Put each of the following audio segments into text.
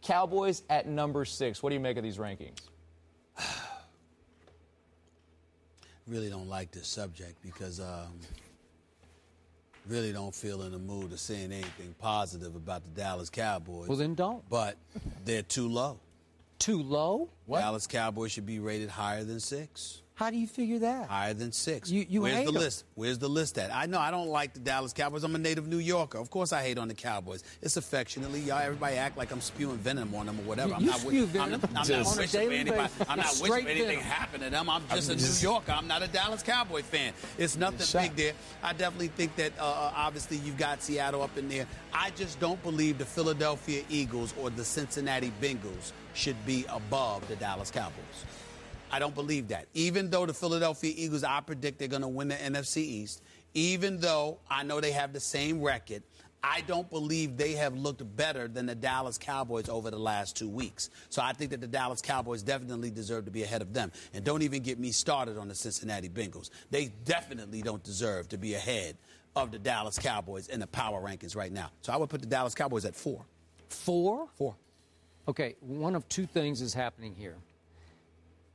Cowboys at number 6. What do you make of these rankings? Really don't like this subject because really don't feel in the mood of saying anything positive about the Dallas Cowboys. Well, then don't. But they're too low. Too low? What? Dallas Cowboys should be rated higher than 6. How do you figure that? Higher than 6. You Where's hate the them. list? Where's the list at? I know I don't like the Dallas Cowboys. I'm a native New Yorker. Of course I hate on the Cowboys. It's affectionately. Y'all, everybody act like I'm spewing venom on them or whatever. I'm not wishing for anything happen to them. I'm just a New Yorker. I'm not a Dallas Cowboy fan. It's nothing big there. I definitely think that obviously you've got Seattle up in there. I just don't believe the Philadelphia Eagles or the Cincinnati Bengals should be above the Dallas Cowboys. I don't believe that. Even though the Philadelphia Eagles, I predict they're going to win the NFC East, even though I know they have the same record, I don't believe they have looked better than the Dallas Cowboys over the last 2 weeks. So I think that the Dallas Cowboys definitely deserve to be ahead of them. And don't even get me started on the Cincinnati Bengals. They definitely don't deserve to be ahead of the Dallas Cowboys in the power rankings right now. So I would put the Dallas Cowboys at 4. 4? 4. Okay, one of two things is happening here.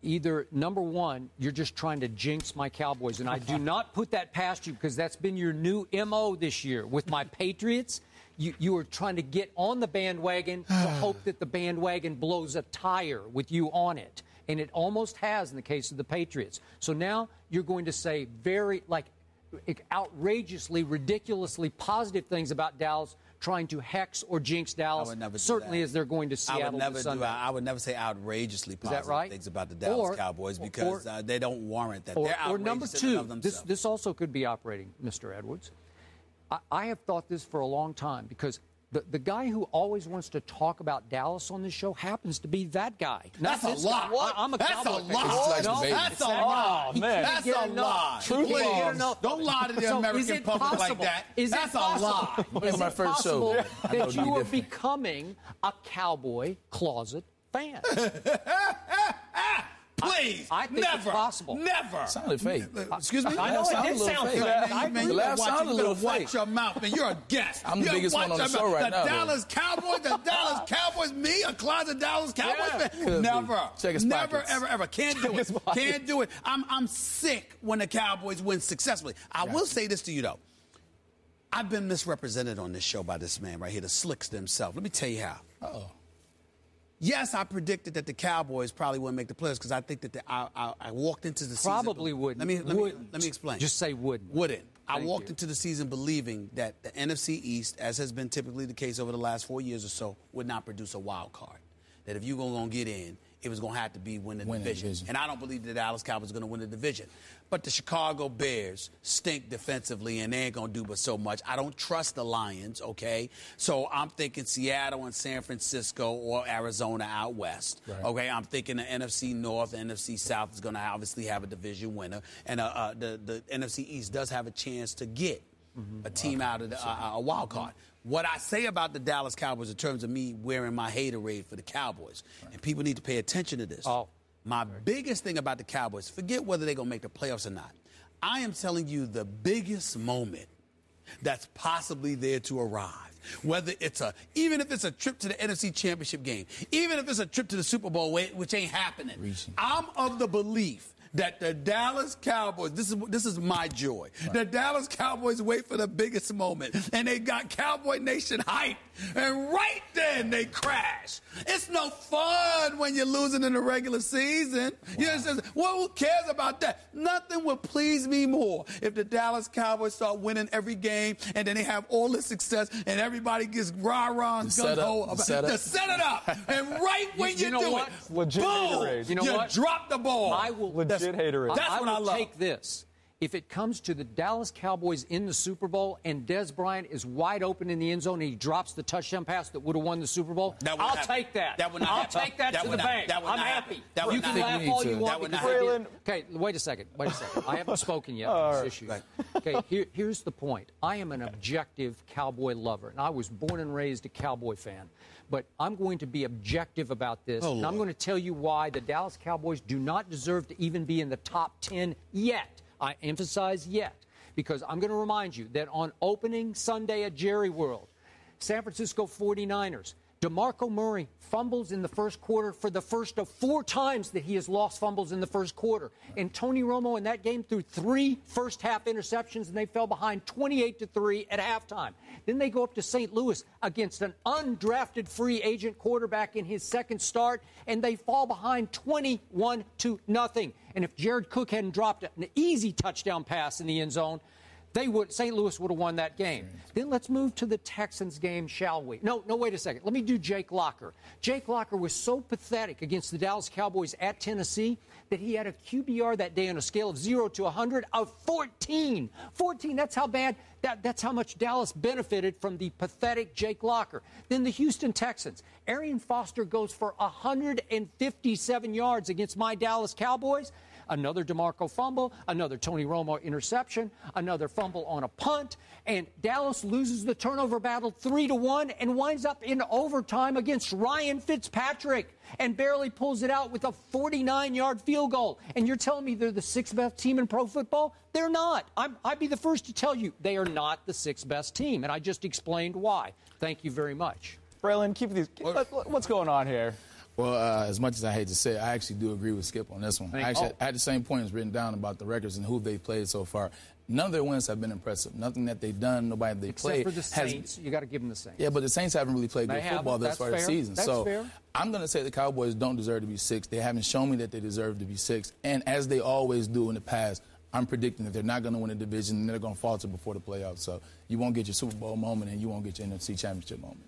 Either, number one, you're just trying to jinx my Cowboys, and I do not put that past you because that's been your new M.O. this year. With my Patriots, you are trying to get on the bandwagon to hope that the bandwagon blows a tire with you on it, and it almost has in the case of the Patriots. So now you're going to say very, outrageously, ridiculously positive things about Dallas, trying to hex or jinx Dallas, certainly as they're going to Seattle this Sunday. I would never say outrageously positive things about the Dallas Cowboys because they don't warrant that. They're or number outrageous in and of two, themselves. this also could be operating, Mr. Edwards. I have thought this for a long time because the guy who always wants to talk about Dallas on this show happens to be that guy. That's a lot. I'm a That's a Cowboy fan. lot. No, That's a lot. That's a lot. Please, don't lie to the American public like that. That's a lot. Is it possible that you are becoming a Cowboy closet fan? Please, I think never, it's possible. Never. Sounded fake. Excuse me? I know it did sound fake. The laugh sounded a little fake. Watch your mouth, man. You're a guest. I'm the biggest one on the show right now. The Dallas Cowboys, me, a closet Dallas Cowboys fan? Never. Check his pockets. Ever. Can't do it. Can't do it. I'm sick when the Cowboys win successfully. I will say this to you, though. I've been misrepresented on this show by this man right here, the Slicks themselves. Let me tell you how. Uh-oh. Yes, I predicted that the Cowboys probably wouldn't make the playoffs because I think that I walked into the season. Probably wouldn't. Let me explain. Just say wouldn't. Wouldn't. I walked into the season believing that the NFC East, as has been typically the case over the last 4 years or so, would not produce a wild card. That if you were going to get in, it was going to have to be win the division. And I don't believe the Dallas Cowboys are going to win the division. But the Chicago Bears stink defensively, and they ain't going to do but so much. I don't trust the Lions, okay? So I'm thinking Seattle and San Francisco or Arizona out west, okay? I'm thinking the NFC North and NFC South is going to obviously have a division winner. And the NFC East does have a chance to get a team out of a wild card. What I say about the Dallas Cowboys in terms of me wearing my haterade for the Cowboys, and people need to pay attention to this. My biggest thing about the Cowboys, forget whether they're going to make the playoffs or not. I am telling you the biggest moment that's possibly there to arrive. Whether it's even if it's a trip to the NFC Championship game, even if it's a trip to the Super Bowl, which ain't happening. I'm of the belief that the Dallas Cowboys, this is my joy. The Dallas Cowboys wait for the biggest moment, and they got Cowboy Nation hype, and right then they crash. It's no fun when you're losing in the regular season. You know, who cares about that? Nothing would please me more if the Dallas Cowboys start winning every game, and then they have all this success, and everybody gets rah-rah and gung-ho to set it up. And right when you do it, legit boom, you know what? Drop the ball. I will legit haterade. That's what I love. Take this. If it comes to the Dallas Cowboys in the Super Bowl and Dez Bryant is wide open in the end zone and he drops the touchdown pass that would have won the Super Bowl, I'll take that. I'll take that to the bank. I'm happy. You can laugh all you want. Okay, wait a second. I haven't spoken yet on this issue. Okay, here's the point. I am an objective Cowboy lover, and I was born and raised a Cowboy fan. But I'm going to be objective about this, and I'm going to tell you why the Dallas Cowboys do not deserve to even be in the top 10 yet. I emphasize yet, because I'm going to remind you that on opening Sunday at Jerry World, San Francisco 49ers DeMarco Murray fumbles in the first quarter for the first of 4 times that he has lost fumbles in the first quarter. And Tony Romo in that game threw 3 first-half interceptions, and they fell behind 28-3 at halftime. Then they go up to St. Louis against an undrafted free agent quarterback in his second start, and they fall behind 21-0. And if Jared Cook hadn't dropped an easy touchdown pass in the end zone, St. Louis would have won that game. Then let's move to the Texans game, shall we? No, wait a second. Let me do Jake Locker. Jake Locker was so pathetic against the Dallas Cowboys at Tennessee that he had a QBR that day on a scale of 0 to 100 of 14. 14, that's how bad, that's how much Dallas benefited from the pathetic Jake Locker. Then the Houston Texans. Arian Foster goes for 157 yards against my Dallas Cowboys. Another DeMarco fumble, another Tony Romo interception, another fumble on a punt, and Dallas loses the turnover battle 3-1 and winds up in overtime against Ryan Fitzpatrick and barely pulls it out with a 49-yard field goal. And you're telling me they're the 6th best team in pro football? They're not. I'd be the first to tell you they are not the 6th best team, and I just explained why. Thank you very much. Braylon, what's going on here? Well, as much as I hate to say it, I actually do agree with Skip on this one. I had the same points written down about the records and who they've played so far. None of their wins have been impressive. Nothing that they've done, nobody they've played. Except for the Saints. You got to give them the Saints. Yeah, but the Saints haven't really played good football thus far this season. That's fair. I'm going to say the Cowboys don't deserve to be 6th. They haven't shown me that they deserve to be 6th. And as they always do in the past, I'm predicting that they're not going to win a division and they're going to falter before the playoffs. So you won't get your Super Bowl moment and you won't get your NFC Championship moment.